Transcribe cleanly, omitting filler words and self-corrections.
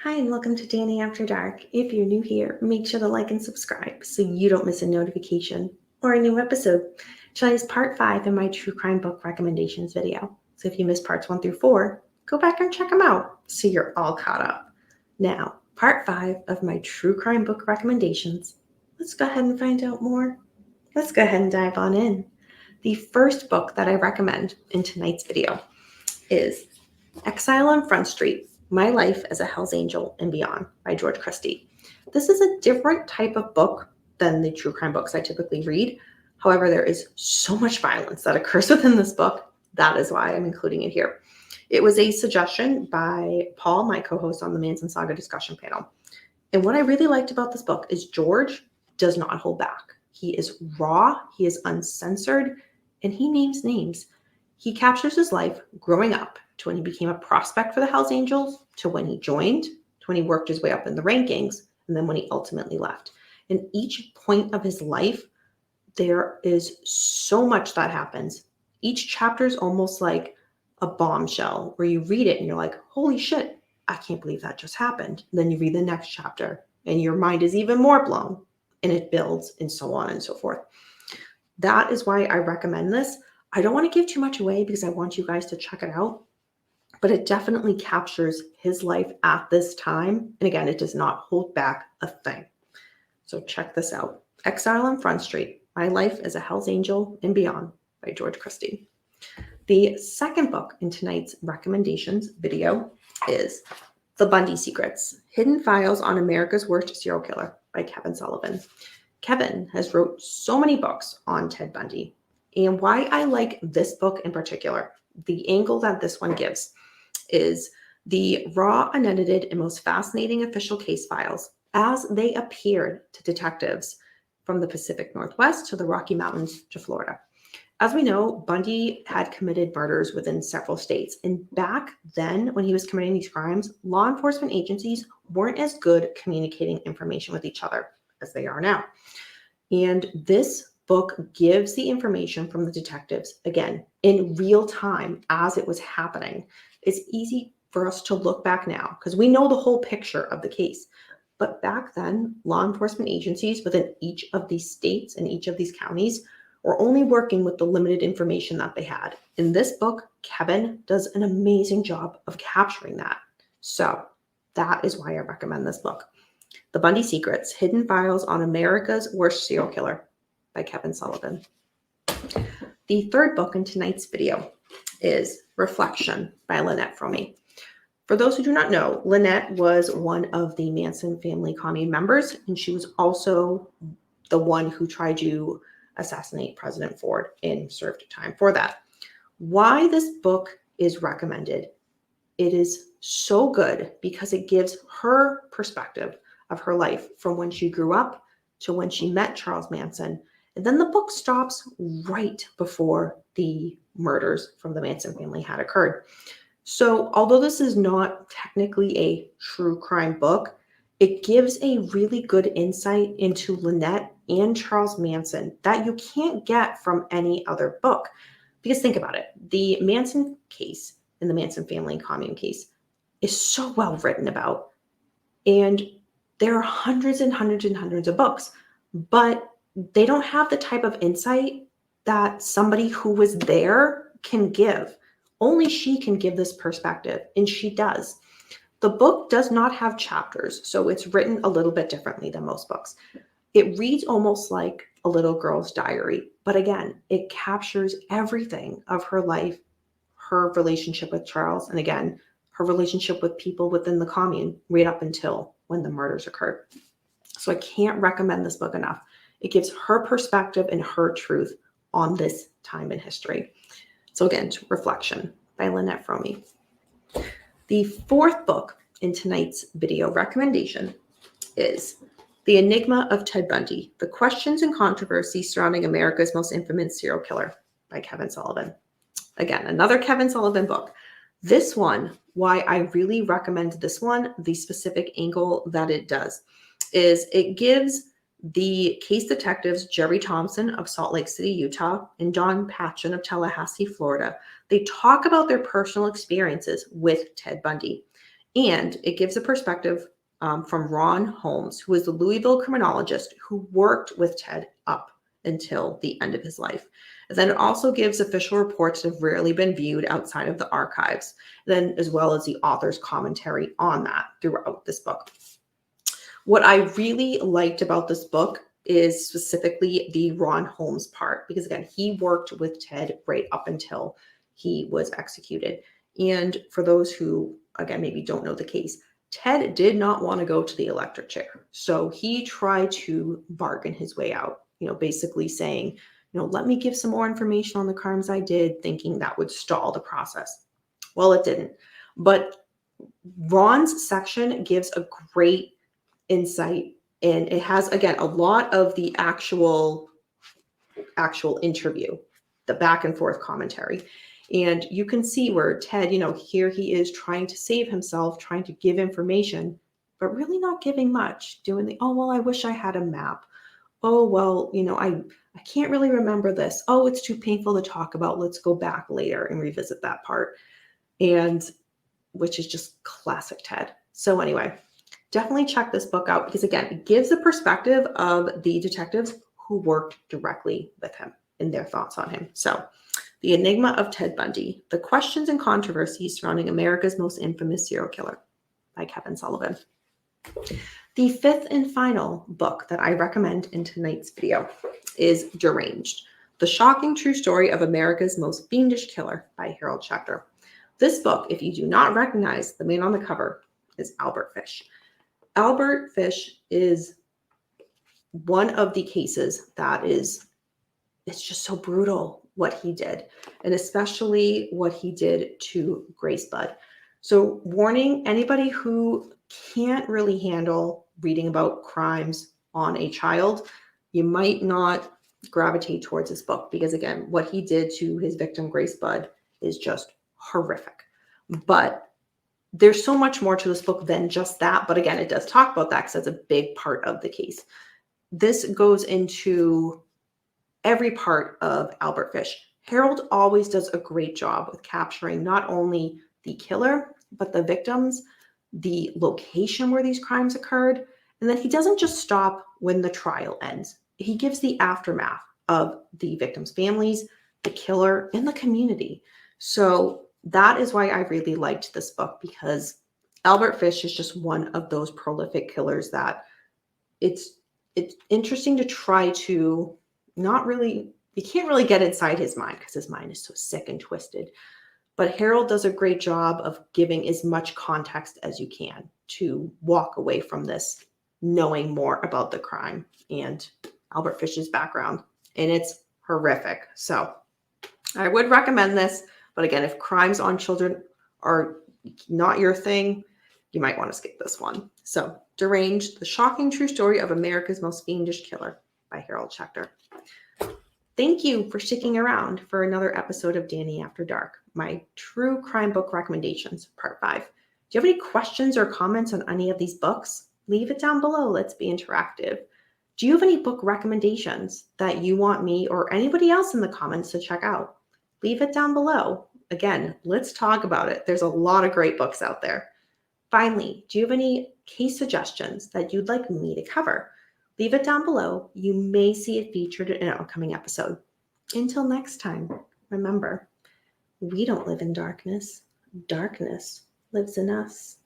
Hi, and welcome to Danny After Dark. If you're new here, make sure to like and subscribe so you don't miss a notification or a new episode. Tonight is part 5 in my true crime book recommendations video. So if you missed parts 1 through 4, go back and check them out so you're all caught up. Now, part 5 of my true crime book recommendations. Let's go ahead and find out more. Let's go ahead and dive on in. The first book that I recommend in tonight's video is Exile on Front Street, My Life as a Hell's Angel and Beyond by George Christie. This is a different type of book than the true crime books I typically read. However, there is so much violence that occurs within this book. That is why I'm including it here. It was a suggestion by Paul, my co-host on the Manson Saga discussion panel. And what I really liked about this book is George does not hold back. He is raw, he is uncensored, and he names names. He captures his life growing up to when he became a prospect for the Hells Angels, to when he joined, to when he worked his way up in the rankings, and then when he ultimately left. In each point of his life, there is so much that happens. Each chapter is almost like a bombshell where you read it and you're like, holy shit, I can't believe that just happened. And then you read the next chapter and your mind is even more blown, and it builds and so on and so forth. That is why I recommend this. I don't want to give too much away because I want you guys to check it out, but it definitely captures his life at this time. And again, it does not hold back a thing. So check this out. Exile on Front Street, My Life as a Hell's Angel and Beyond by George Christie. The second book in tonight's recommendations video is The Bundy Secrets, Hidden Files on America's Worst Serial Killer by Kevin Sullivan. Kevin has wrote so many books on Ted Bundy. And why I like this book in particular, the angle that this one gives, is the raw, unedited, and most fascinating official case files as they appeared to detectives from the Pacific Northwest to the Rocky Mountains to Florida. As we know, Bundy had committed murders within several states. And back then, when he was committing these crimes, law enforcement agencies weren't as good communicating information with each other as they are now. And this book gives the information from the detectives, again, in real time as it was happening. It's easy for us to look back now because we know the whole picture of the case. But back then, law enforcement agencies within each of these states and each of these counties were only working with the limited information that they had. In this book, Kevin does an amazing job of capturing that. So that is why I recommend this book. The Bundy Secrets, Hidden Files on America's Worst Serial Killer by Kevin Sullivan. The third book in tonight's video is Reflection by Lynette Fromey. For those who do not know, Lynette was one of the Manson family commune members, and she was also the one who tried to assassinate President Ford and served time for that. Why this book is recommended, it is so good because it gives her perspective of her life from when she grew up to when she met Charles Manson. And then the book stops right before the murders from the Manson family had occurred. So although this is not technically a true crime book, it gives a really good insight into Lynette and Charles Manson that you can't get from any other book. Because think about it, the Manson case and the Manson family commune case is so well written about. And there are hundreds and hundreds and hundreds of books, but they don't have the type of insight that somebody who was there can give. Only she can give this perspective, and she does. The book does not have chapters, so it's written a little bit differently than most books. It reads almost like a little girl's diary, but again, it captures everything of her life, her relationship with Charles, and again, her relationship with people within the commune right up until when the murders occurred. So I can't recommend this book enough. It gives her perspective and her truth on this time in history. So again, Reflection by Lynette Fromey. The fourth book in tonight's video recommendation is The Enigma of Ted Bundy, The Questions and Controversies Surrounding America's Most Infamous Serial Killer by Kevin Sullivan. Again, another Kevin Sullivan book. This one, why I really recommend this one, the specific angle that it does, is it gives the case detectives Jerry Thompson of Salt Lake City, Utah, and Don Patchen of Tallahassee, Florida. They talk about their personal experiences with Ted Bundy. And it gives a perspective from Ron Holmes, who is the Louisville criminologist who worked with Ted up until the end of his life. And then it also gives official reports that have rarely been viewed outside of the archives, then as well as the author's commentary on that throughout this book. What I really liked about this book is specifically the Ron Holmes part, because again, he worked with Ted right up until he was executed. And for those who, again, maybe don't know the case, Ted did not want to go to the electric chair. So he tried to bargain his way out, basically saying, let me give some more information on the crimes I did, thinking that would stall the process. Well, it didn't. But Ron's section gives a great insight, and it has, again, a lot of the actual interview, the back and forth commentary. And you can see where Ted, here he is trying to save himself, trying to give information, but really not giving much, doing the, oh, well, I wish I had a map. Oh, well, I can't really remember this. Oh, it's too painful to talk about. Let's go back later and revisit that part. And which is just classic Ted. So anyway, definitely check this book out, because again, it gives the perspective of the detectives who worked directly with him and their thoughts on him. So The Enigma of Ted Bundy, The Questions and Controversies Surrounding America's Most Infamous Serial Killer by Kevin Sullivan. The fifth and final book that I recommend in tonight's video is Deranged, The Shocking True Story of America's Most Fiendish Killer by Harold Schechter. This book, if you do not recognize the man on the cover, is Albert Fish. Albert Fish is one of the cases that it's just so brutal what he did, and especially what he did to Grace Budd. So warning, anybody who can't really handle reading about crimes on a child, you might not gravitate towards this book, because again, what he did to his victim, Grace Budd, is just horrific. But there's so much more to this book than just that. But again, it does talk about that because that's a big part of the case. This goes into every part of Albert Fish. Harold always does a great job with capturing not only the killer, but the victims, the location where these crimes occurred. And then he doesn't just stop when the trial ends. He gives the aftermath of the victims' families, the killer, and the community. So that is why I really liked this book, because Albert Fish is just one of those prolific killers that it's interesting to try to you can't really get inside his mind, because his mind is so sick and twisted. But Harold does a great job of giving as much context as you can to walk away from this knowing more about the crime and Albert Fish's background. And it's horrific. So I would recommend this. But again, if crimes on children are not your thing, you might want to skip this one. So Deranged, The Shocking True Story of America's Most Fiendish Killer by Harold Schechter. Thank you for sticking around for another episode of Danny After Dark, my true crime book recommendations, part 5. Do you have any questions or comments on any of these books? Leave it down below. Let's be interactive. Do you have any book recommendations that you want me or anybody else in the comments to check out? Leave it down below. Again, let's talk about it. There's a lot of great books out there. Finally, do you have any case suggestions that you'd like me to cover? Leave it down below. You may see it featured in an upcoming episode. Until next time, remember, we don't live in darkness. Darkness lives in us.